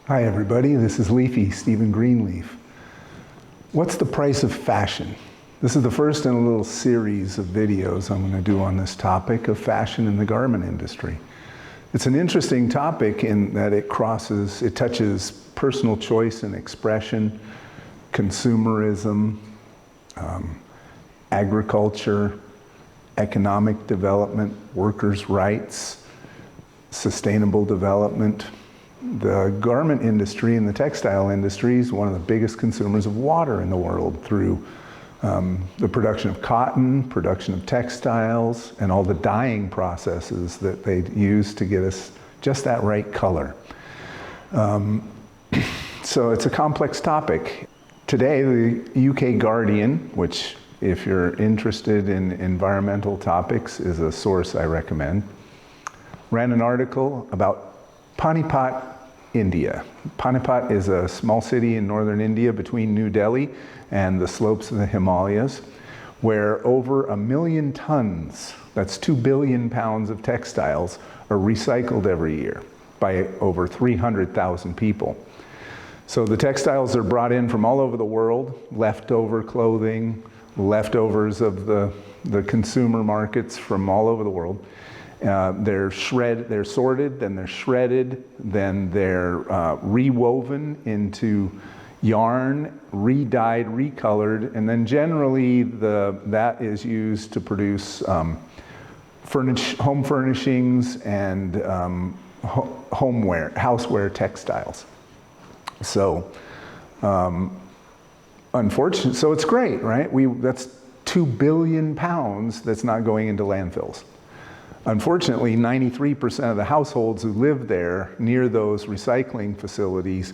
Hi everybody, this is Leafy, Stephen Greenleaf. What's the price of fashion? This is the first in a little series of videos I'm going to do on this topic of fashion in the garment industry. It's an interesting topic in that it touches personal choice and expression, consumerism, agriculture, economic development, workers' rights, sustainable development. The garment industry and the textile industry is one of the biggest consumers of water in the world through the production of cotton, production of textiles, and all the dyeing processes that they use to get us just that right color. So it's a complex topic. Today, the UK Guardian, which if you're interested in environmental topics is a source I recommend, ran an article about Panipat, India. Panipat is a small city in northern India between New Delhi and the slopes of the Himalayas, where over 1 million tons, that's 2 billion pounds of textiles, are recycled every year by over 300,000 people. So the textiles are brought in from all over the world, leftover clothing, leftovers of the consumer markets from all over the world. They're sorted, then they're shredded, then they're rewoven into yarn, re-dyed, recolored, and then generally that is used to produce home furnishings and houseware textiles. So, unfortunately, so it's great, right? That's 2 billion pounds that's not going into landfills. Unfortunately, 93% of the households who live there near those recycling facilities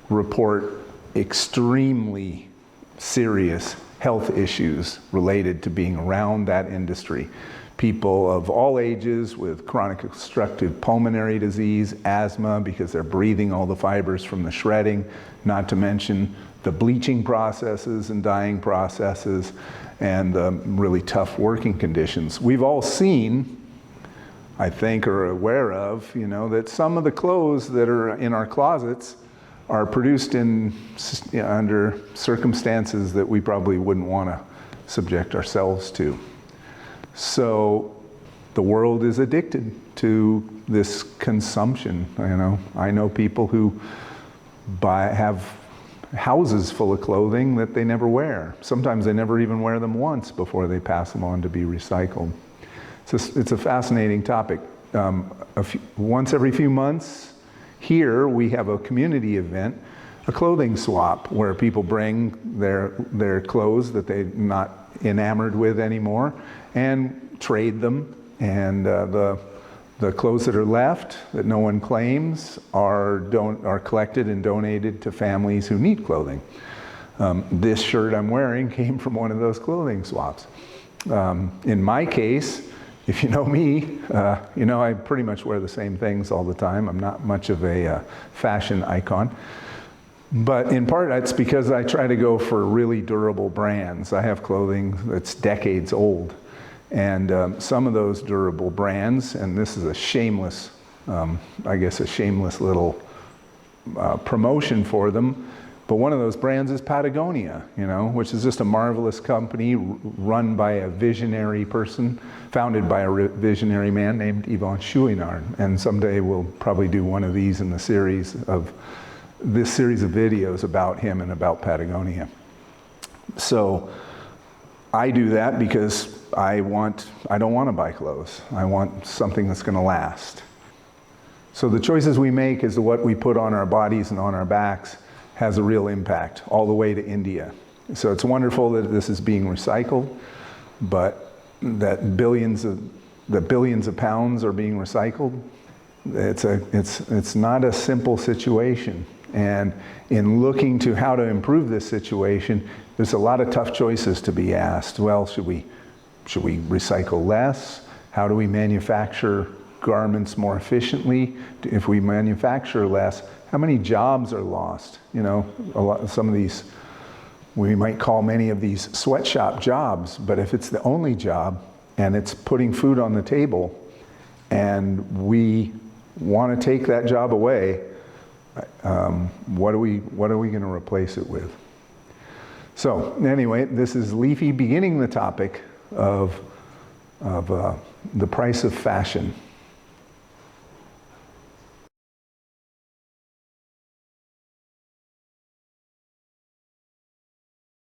report extremely serious health issues related to being around that industry. People of all ages with chronic obstructive pulmonary disease, asthma, because they're breathing all the fibers from the shredding, not to mention the bleaching processes and dyeing processes and the really tough working conditions. We've all seen, I think, or are aware of, that some of the clothes that are in our closets are produced under circumstances that we probably wouldn't want to subject ourselves to. So the world is addicted to this consumption. I know people who have houses full of clothing that they never wear. Sometimes they never even wear them once before they pass them on to be recycled. It's a fascinating topic. Once every few months, here we have a community event, a clothing swap, where people bring their clothes that they're not enamored with anymore and trade them. And the clothes that are left that no one claims are collected and donated to families who need clothing. This shirt I'm wearing came from one of those clothing swaps. In my case, if you know me, I pretty much wear the same things all the time. I'm not much of a fashion icon. But in part, that's because I try to go for really durable brands. I have clothing that's decades old. And some of those durable brands, and this is a shameless little promotion for them, but one of those brands is Patagonia, which is just a marvelous company run by a visionary person, founded by a visionary man named Yvon Chouinard. And someday we'll probably do one of these in this series of videos about him and about Patagonia. So I do that because I don't want to buy clothes. I want something that's going to last. So the choices we make as to what we put on our bodies and on our backs has a real impact all the way to India. So it's wonderful that this is being recycled, but that billions of pounds are being recycled. It's not a simple situation. And in looking to how to improve this situation, there's a lot of tough choices to be asked. Well, should we recycle less? How do we manufacture garments more efficiently? If we manufacture less, how many jobs are lost? Some of these, we might call many of these sweatshop jobs, but if it's the only job and it's putting food on the table and we want to take that job away, What are we going to replace it with? So anyway, this is Leafy beginning the topic of the price of fashion.